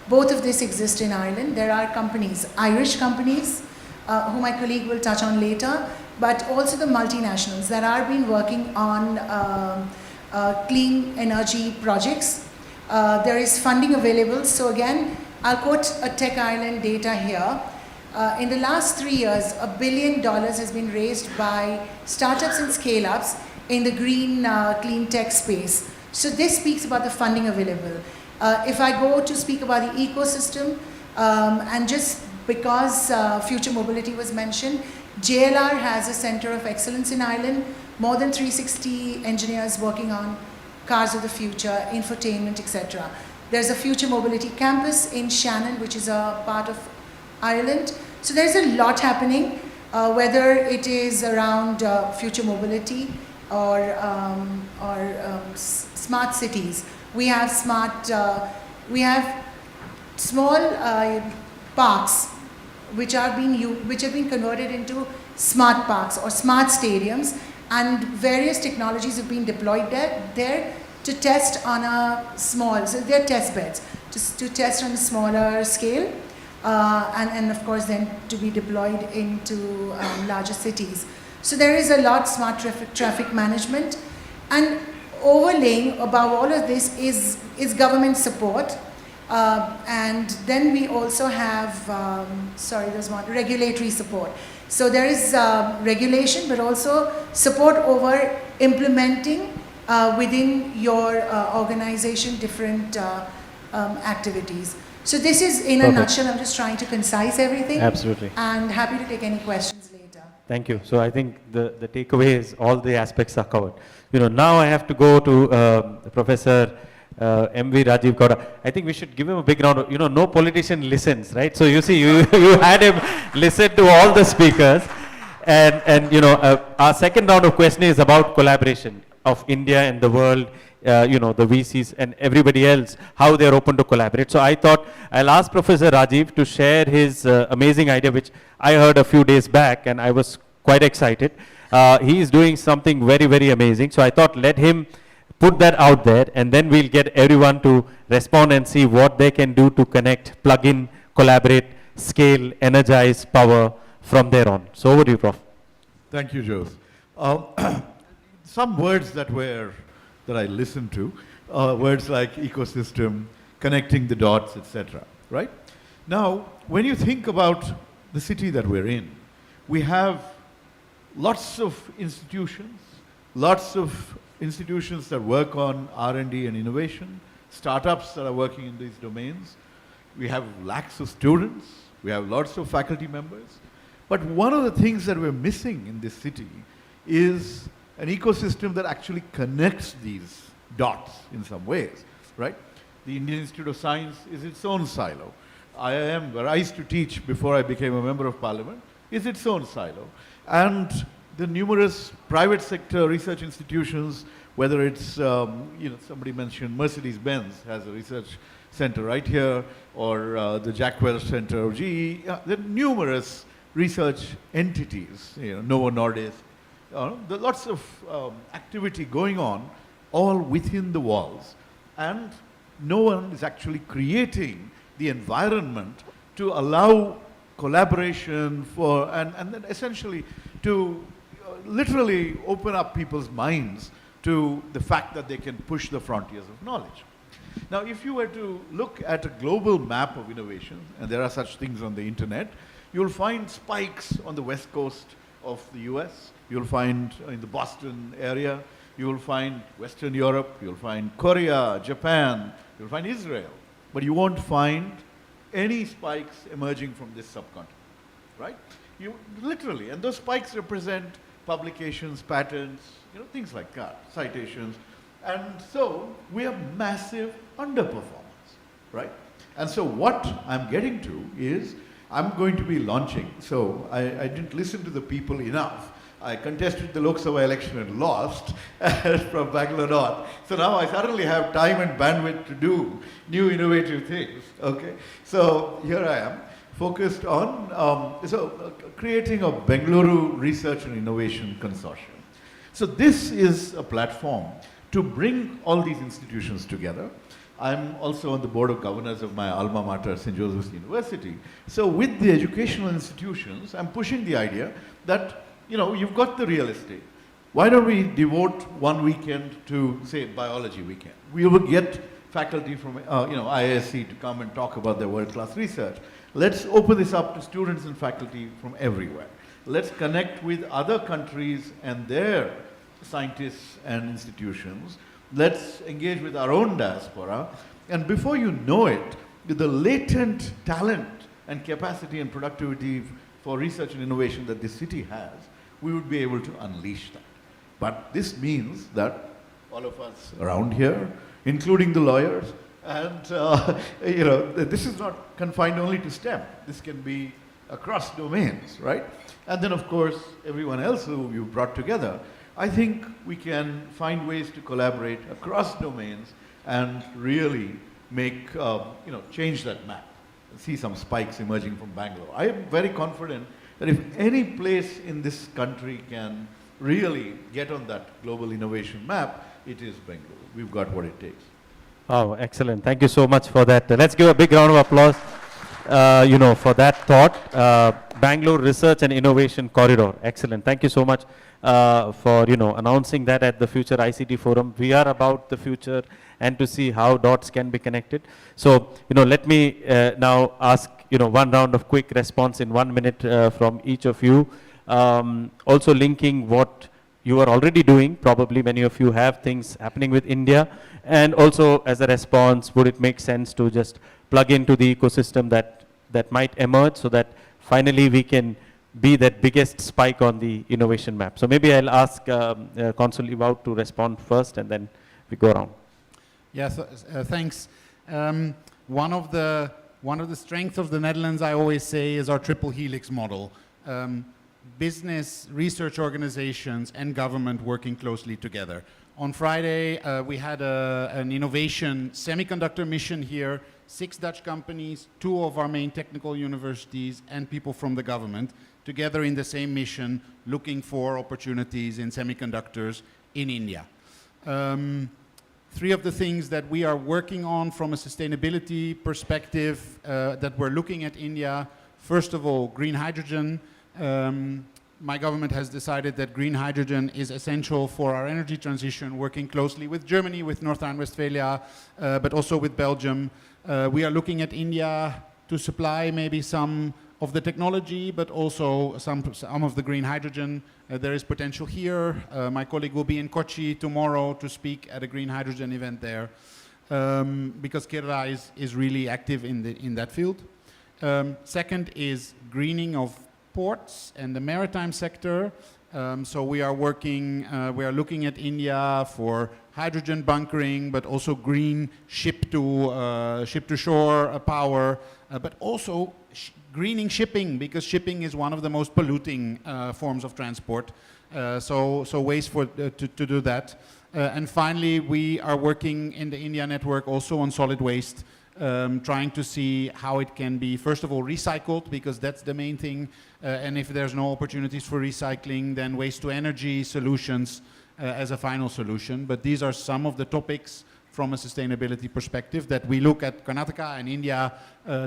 Both of this exist in Ireland. There are companies, Irish companies, who my colleague will touch on later, but also the multinationals that are been working on clean energy projects. There is funding available. So again, I'll quote a Tech Ireland data here. In the last 3 years, $1 billion has been raised by startups and scale-ups in the green clean tech space. So this speaks about the funding available. If I go to speak about the ecosystem, and just because future mobility was mentioned, JLR has a center of excellence in Ireland, more than 360 engineers working on cars of the future, infotainment, etc. There's a future mobility campus in Shannon, which is a part of Ireland. So there's a lot happening, whether it is around future mobility or smart cities. We have small parks which have been converted into smart parks or smart stadiums, and various technologies have been deployed there to test on a small, so they're test beds, to test on a smaller scale, and of course then to be deployed into larger cities. So there is a lot smart traffic management, and overlaying above all of this is government support. And then we also have, there's one, regulatory support. So there is regulation, but also support over implementing within your organization different activities. So this is in a nutshell. I'm just trying to concise everything. Absolutely. And happy to take any questions later. Thank you. So I think the takeaway is all the aspects are covered. Now I have to go to Professor M.V. Rajiv Gowda. I think we should give him a big round of, no politician listens, right? So you see, you had him listen to all the speakers. And our second round of questioning is about collaboration of India and the world, the VCs and everybody else, how they're open to collaborate. So I thought I'll ask Professor Rajiv to share his amazing idea, which I heard a few days back, and I was quite excited. He is doing something very, very amazing. So I thought let him put that out there, and then we'll get everyone to respond and see what they can do to connect, plug in, collaborate, scale, energize, power from there on. So over to you, Prof. Thank you, Jose. Some words that I listened to, words like ecosystem, connecting the dots, etc. right? Now, when you think about the city that we're in, we have lots of institutions that work on R&D and innovation, startups that are working in these domains. We have lakhs of students, we have lots of faculty members. But one of the things that we're missing in this city is an ecosystem that actually connects these dots in some ways, right? The Indian Institute of Science is its own silo. IIM, where I used to teach before I became a member of parliament, is its own silo. And the numerous private sector research institutions, whether it's, somebody mentioned Mercedes-Benz has a research center right here, or the Jack Welch Center of GE, there are numerous research entities, Novo Nordisk, there are lots of activity going on all within the walls. And no one is actually creating the environment to allow collaboration and then essentially to literally open up people's minds to the fact that they can push the frontiers of knowledge. Now, if you were to look at a global map of innovation, and there are such things on the internet, you'll find spikes on the west coast of the US, you'll find in the Boston area, you'll find Western Europe, you'll find Korea, Japan, you'll find Israel, but you won't find any spikes emerging from this subcontinent, right? You literally, and those spikes represent publications, patents, things like that, citations. And so we have massive underperformance, right? And so what I'm getting to is I'm going to be launching, so I didn't listen to the people enough. I contested the Lok Sabha election and lost from Bangalore North. So now I suddenly have time and bandwidth to do new innovative things, okay? So here I am, focused on creating a Bengaluru Research and Innovation Consortium. So this is a platform to bring all these institutions together. I'm also on the board of governors of my alma mater, St. Joseph's University. So with the educational institutions, I'm pushing the idea that, you've got the real estate. Why don't we devote one weekend to, say, biology weekend? We will get faculty from, IISc to come and talk about their world-class research. Let's open this up to students and faculty from everywhere. Let's connect with other countries and their scientists and institutions. Let's engage with our own diaspora. And before you know it, the latent talent and capacity and productivity for research and innovation that this city has, we would be able to unleash that. But this means that all of us around here, including the lawyers, and this is not confined only to STEM. This can be across domains, right? And then, of course, everyone else who you brought together. I think we can find ways to collaborate across domains and really make, change that map. See some spikes emerging from Bangalore. I am very confident that if any place in this country can really get on that global innovation map, it is Bangalore. We've got what it takes. Oh, excellent. Thank you so much for that. Let's give a big round of applause, for that thought. Bangalore Research and Innovation Corridor. Excellent. Thank you so much for, announcing that at the Future ICT Forum. We are about the future and to see how dots can be connected. So, let me now ask, one round of quick response in 1 minute from each of you. Also linking what you are already doing, probably many of you have things happening with India, and also as a response, would it make sense to just plug into the ecosystem that might emerge so that finally we can be that biggest spike on the innovation map? So maybe I'll ask Consul Ewout to respond first and then we go around. Yes, thanks. One of the strengths of the Netherlands, I always say, is our triple helix model. Business, research organizations, and government working closely together. On Friday, we had an innovation semiconductor mission here, 6 Dutch companies, 2 of our main technical universities, and people from the government, together in the same mission, looking for opportunities in semiconductors in India. 3 of the things that we are working on from a sustainability perspective that we're looking at India, first of all, green hydrogen. my government has decided that green hydrogen is essential for our energy transition, working closely with Germany, with North Rhine-Westphalia, but also with Belgium. We are looking at India to supply maybe some of the technology, but also some of the green hydrogen. There is potential here. My colleague will be in Kochi tomorrow to speak at a green hydrogen event there, because Kerala is really active in that field. Second is greening of ports and the maritime sector. So we are working, we are looking at India for hydrogen bunkering, but also green ship-to-shore power, but also greening shipping, because shipping is one of the most polluting forms of transport. So ways to do that. And finally, we are working in the India network also on solid waste, trying to see how it can be, first of all, recycled, because that's the main thing. And if there's no opportunities for recycling, then waste-to-energy solutions as a final solution. But these are some of the topics from a sustainability perspective that we look at Karnataka and India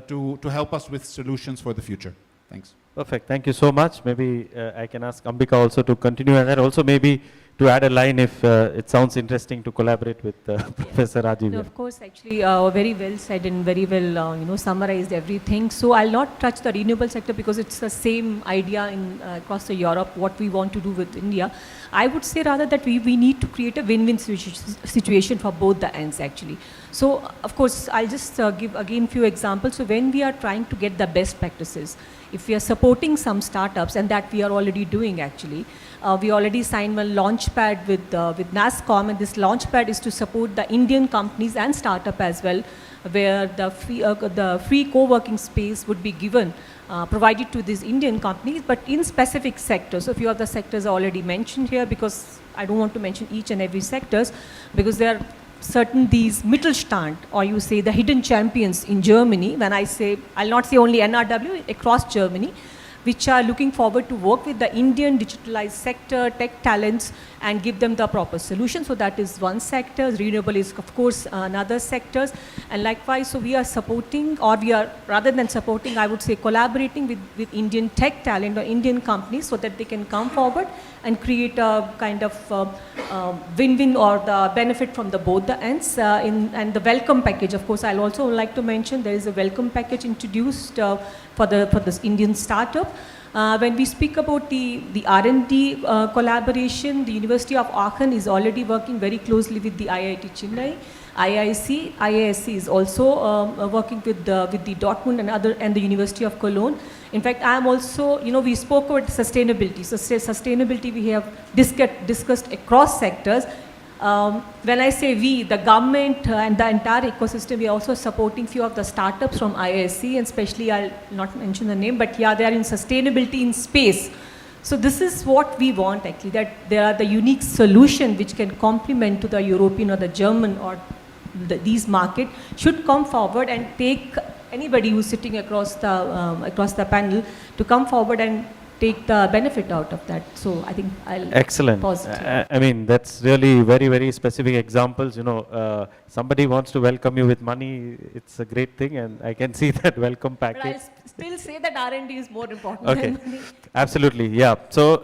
to help us with solutions for the future. Thanks. Perfect. Thank you so much. Maybe I can ask Ambika also to continue, and then also maybe to add a line if it sounds interesting to collaborate with Professor Rajiv. No, of course, actually, very well said and very well, summarized everything. So I'll not touch the renewable sector because it's the same idea in across the Europe, what we want to do with India. I would say rather that we need to create a win-win situation for both the ends, actually. So, of course, I'll just give again few examples. So when we are trying to get the best practices, if we are supporting some startups, and that we are already doing actually, we already signed one launchpad with NASSCOM, and this launchpad is to support the Indian companies and startup as well, where the free co-working space would be given, provided to these Indian companies, but in specific sectors. So a few of the sectors are already mentioned here, because I don't want to mention each and every sectors, because there are certain these Mittelstand, or you say the hidden champions in Germany. When I say, I'll not say only NRW, across Germany, which are looking forward to work with the Indian digitalized sector, tech talents, and give them the proper solution. So that is one sector. Renewable is, of course, another sectors. And likewise, so we are supporting, or we are, rather than supporting, I would say collaborating with Indian tech talent or Indian companies, so that they can come forward and create a kind of win-win, or the benefit from both the ends. And the welcome package, of course, I'll also like to mention there is a welcome package introduced for this Indian startup. When we speak about the R&D collaboration, the University of Aachen is already working very closely with the IIT Chennai. IISc is also working with the Dortmund and the University of Cologne. In fact, I am also, we spoke about sustainability. So sustainability we have discussed across sectors. When I say we, the government and the entire ecosystem, we are also supporting few of the startups from IISc, and especially, I'll not mention the name, but yeah, they are in sustainability in space. So this is what we want actually, that there are the unique solution which can complement to the European or the German or these market should come forward and take anybody who's sitting across the panel to come forward and take the benefit out of that. So I think I'll pause it here. I mean, that's really very, very specific examples. Somebody wants to welcome you with money, it's a great thing, and I can see that welcome package. But I'll still say that R&D is more important Okay, than money. absolutely, yeah. So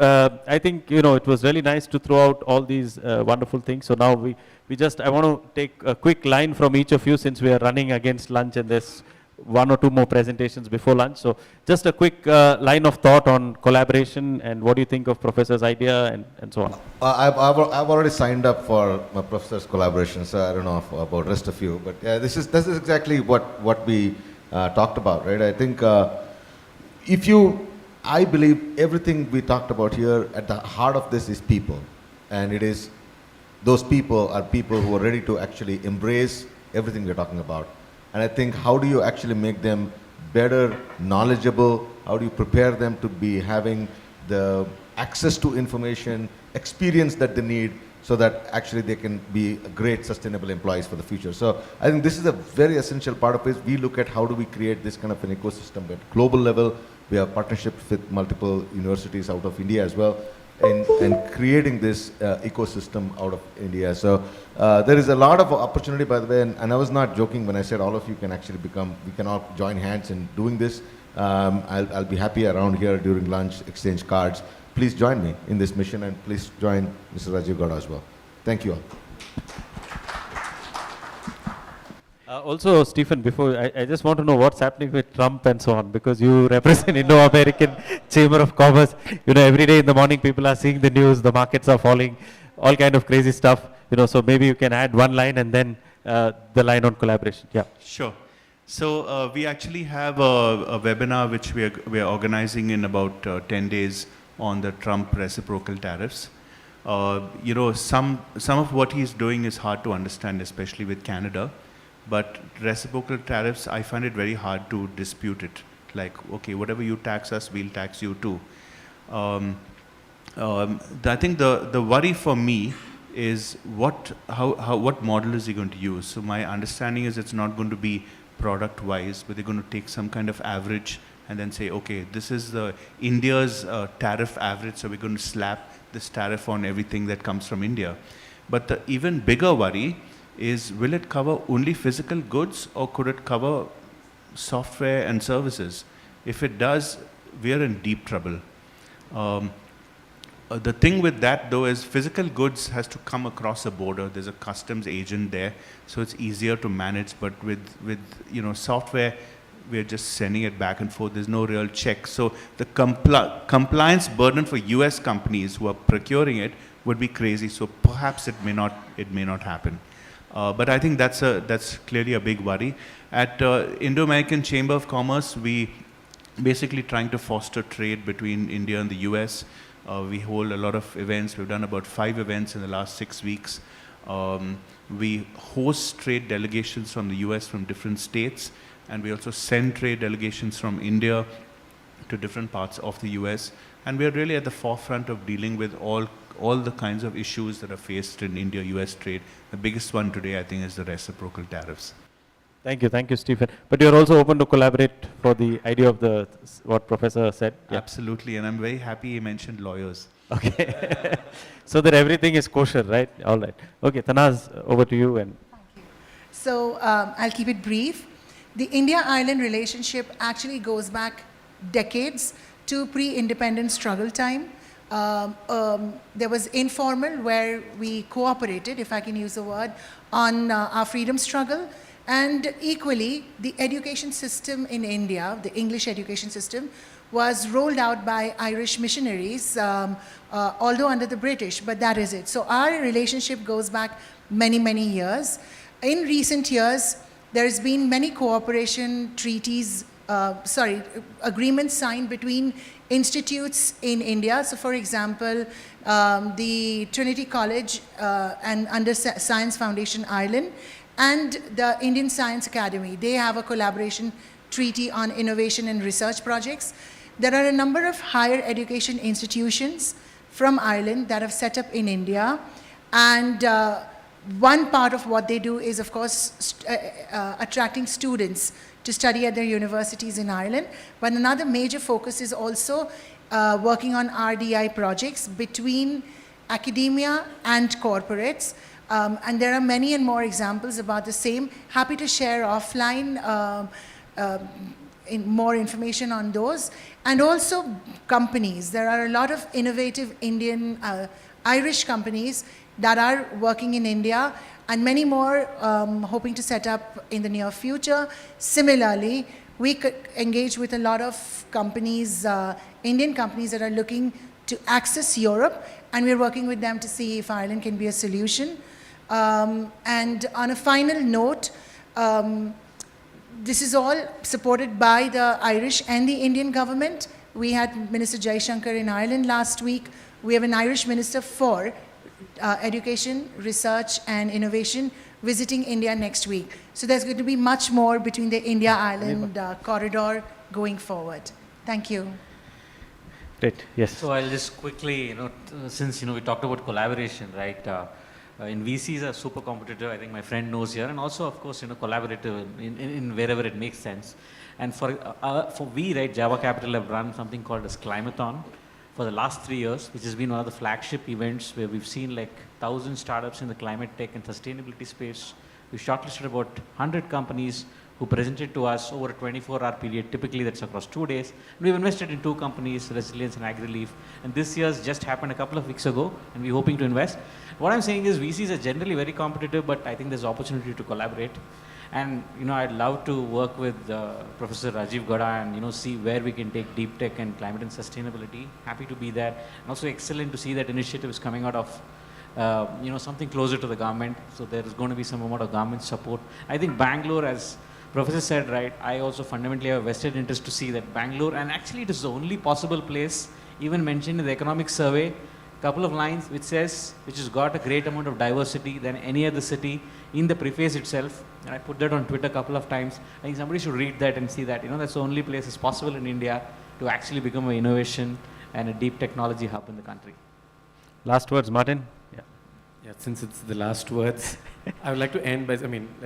I think, it was really nice to throw out all these wonderful things. So now I want to take a quick line from each of you, since we are running against lunch and there's one or two more presentations before lunch. So just a quick line of thought on collaboration, and what do you think of Professor's idea, and so on. I've already signed up for my professor's collaboration, so I don't know about rest of you, but this is exactly what we talked about, right? I think I believe everything we talked about here, at the heart of this is people, and it is those people are people who are ready to actually embrace everything we're talking about. And I think, how do you actually make them better, knowledgeable? How do you prepare them to be having the access to information, experience that they need, so that actually they can be great sustainable employees for the future? So I think this is a very essential part of it. We look at how do we create this kind of an ecosystem at global level. We have partnerships with multiple universities out of India as well, and creating this ecosystem out of India. So there is a lot of opportunity, by the way, and I was not joking when I said all of you can actually we can all join hands in doing this. I'll be happy around here during lunch, exchange cards. please join me in this mission, and please join Mr. Rajiv Gowda as well. Thank you all. Also, Stephen, before, I just want to know what's happening with Trump and so on, because you represent Indo-American Chamber of Commerce. Every day in the morning, people are seeing the news, the markets are falling, all kind of crazy stuff. So maybe you can add one line and then the line on collaboration. Yeah. Sure. So we actually have a webinar which we are organizing in about 10 days on the Trump reciprocal tariffs. Some of what he's doing is hard to understand, especially with Canada. But reciprocal tariffs, I find it very hard to dispute it. Like, okay, whatever you tax us, we'll tax you too. I think the worry for me is what model is he going to use? So my understanding is it's not going to be product-wise, but they're going to take some kind of average and then say, okay, this is India's tariff average, so we're going to slap this tariff on everything that comes from India. But the even bigger worry is, will it cover only physical goods, or could it cover software and services? If it does, we are in deep trouble. The thing with that, though, is physical goods has to come across a border. There's a customs agent there, so it's easier to manage. But with software, we're just sending it back and forth. There's no real check. So the compliance burden for US companies who are procuring it would be crazy. So perhaps it may not happen. But I think that's clearly a big worry. At Indo-American Chamber of Commerce, we basically trying to foster trade between India and the US. We hold a lot of events. We've done about 5 events in the last 6 weeks. We host trade delegations from the US from different states, and we also send trade delegations from India to different parts of the US. And we're really at the forefront of dealing with all the kinds of issues that are faced in India-US trade. The biggest one today, I think, is the reciprocal tariffs. Thank you, Stephen. But you're also open to collaborate for the idea of what Professor said? Yeah. Absolutely, and I'm very happy he mentioned lawyers. Okay. So that everything is kosher, right? All right. Okay, Tanaz, over to you. Thank you. So I'll keep it brief. The India-Ireland relationship actually goes back decades to pre-independence struggle time. There was informal, where we cooperated, if I can use the word, on our freedom struggle. And equally, the education system in India, the English education system, was rolled out by Irish missionaries, although under the British, but that is it. So our relationship goes back many, many years. In recent years, there's been many cooperation treaties, agreements signed between institutes in India. So for example, the Trinity College and under Science Foundation Ireland and the Indian Science Academy, they have a collaboration treaty on innovation and research projects. There are a number of higher education institutions from Ireland that have set up in India, and one part of what they do is, of course, attracting students to study at their universities in Ireland. But another major focus is also working on RDI projects between academia and corporates. And there are many and more examples about the same. Happy to share offline more information on those. And also companies. There are a lot of innovative Indian, Irish companies that are working in India, and many more hoping to set up in the near future. Similarly, we could engage with a lot of companies, Indian companies that are looking to access Europe, and we're working with them to see if Ireland can be a solution. And on a final note, this is all supported by the Irish and the Indian government. We had Minister Jaishankar in Ireland last week. We have an Irish Minister for Education, Research and Innovation visiting India next week. So there's going to be much more between the India-Ireland corridor going forward. Thank you. Great, yes. So I'll just quickly, since we talked about collaboration, right? In VCs are super competitive, I think my friend knows here, and also of course collaborative in wherever it makes sense. And for we, right, Java Capital have run something called as Climathon for the last 3 years, which has been one of the flagship events where we've seen like 1,000 startups in the climate tech and sustainability space. We shortlisted about 100 companies who presented to us over a 24-hour period. Typically, that's across 2 days. We've invested in 2 companies, Resilience and AgriLeaf. And this year's just happened a couple of weeks ago, and we're hoping to invest. What I'm saying is VCs are generally very competitive, but I think there's opportunity to collaborate. And I'd love to work with Professor Rajiv Gowda and see where we can take deep tech and climate and sustainability. Happy to be there. And also excellent to see that initiative is coming out of something closer to the government. So there is going to be some amount of government support. I think Bangalore, as Professor said, right, I also fundamentally have a vested interest to see that Bangalore, and actually it is the only possible place, even mentioned in the economic survey, couple of lines which has got a great amount of diversity than any other city in the preface itself. And I put that on Twitter a couple of times. I think somebody should read that and see that, that's the only place it's possible in India to actually become an innovation and a deep technology hub in the country. Last words, Martin? Yeah, since it's the last words, I would like to end by,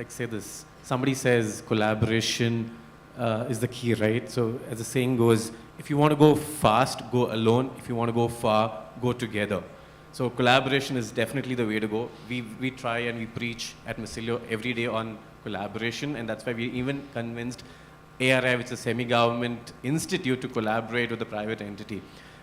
say this. Somebody says collaboration is the key, right? So as the saying goes, if you want to go fast, go alone. If you want to go far, go together. So collaboration is definitely the way to go. We try and we preach at Masilio every day on collaboration, and that's why we even convinced ARI, which is a semi-government institute, to collaborate with a private entity.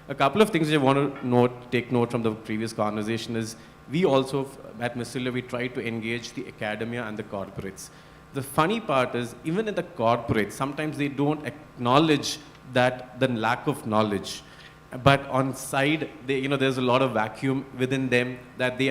A couple of things I want to take note from the previous conversation is we also, at Masilio, we try to engage the academia and the corporates. The funny part is, even in the corporates, sometimes they don't acknowledge that the lack of knowledge. But on side, there's a lot of vacuum within them that they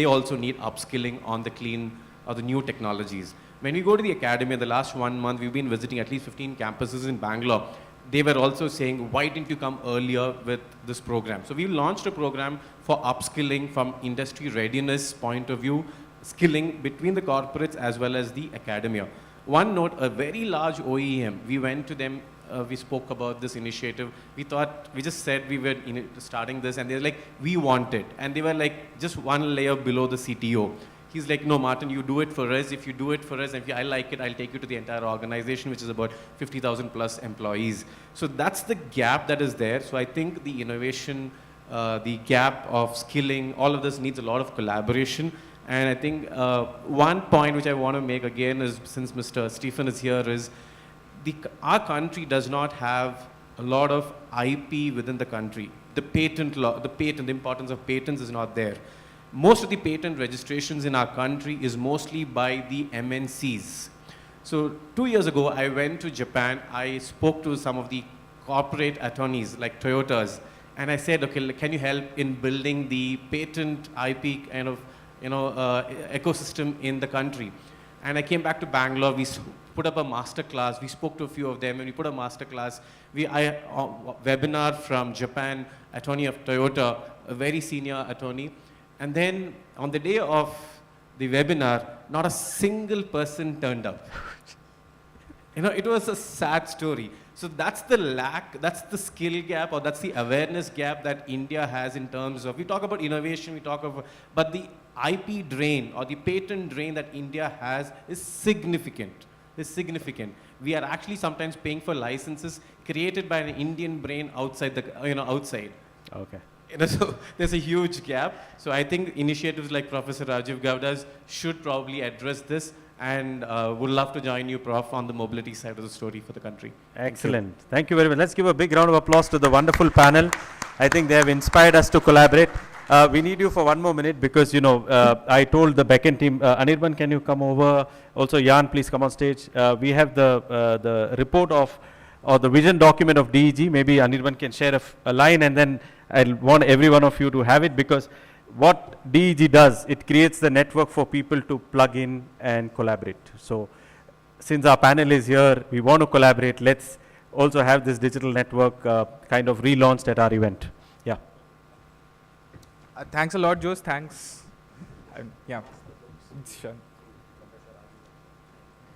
also need upskilling on the clean or the new technologies. When we go to the academy, the last 1 month, we've been visiting at least 15 campuses in Bangalore. They were also saying, why didn't you come earlier with this program? So we launched a program for upskilling from industry readiness point of view, skilling between the corporates as well as the academia. One note, a very large OEM, we went to them, we spoke about this initiative. We just said we were starting this, and they're like, we want it. And they were like just one layer below the CTO. He's like, no, Martin, you do it for us. If you do it for us, and if I like it, I'll take you to the entire organization, which is about 50,000 plus employees. So that's the gap that is there. So I think the innovation, the gap of skilling, all of this needs a lot of collaboration. And I think one point which I want to make again is, since Mr. Stephen is here, is our country does not have a lot of IP within the country. The patent law, the importance of patents is not there. Most of the patent registrations in our country is mostly by the MNCs. So 2 years ago, I went to Japan. I spoke to some of the corporate attorneys like Toyotas, and I said, okay, can you help in building the patent IP kind of ecosystem in the country? And I came back to Bangalore. We put up a master class. We spoke to a few of them, and we put a master class. Webinar from Japan, attorney of Toyota, a very senior attorney. And then on the day of the webinar, not a single person turned up. It was a sad story. So that's the lack, that's the skill gap, or that's the awareness gap that India has in terms of, we talk about innovation, but the IP drain or the patent drain that India has is significant. We are actually sometimes paying for licenses created by an Indian brain outside outside. Okay. So there's a huge gap. So I think initiatives like Professor Rajiv Gowda's should probably address this, and would love to join you, Prof, on the mobility side of the story for the country. Excellent. Thank you very much. Let's give a big round of applause to the wonderful panel. I think they have inspired us to collaborate. We need you for 1 more minute because, I told the backend team, Anirban, can you come over? Also, Jan, please come on stage. We have the report or the vision document of DEG. Maybe Anirban can share a line, and then I'll want every one of you to have it, because what DEG does, it creates the network for people to plug in and collaborate. So since our panel is here, we want to collaborate. Let's also have this digital network kind of relaunched at our event. Yeah. Thanks a lot, Jose. Thanks. Yeah. Sure.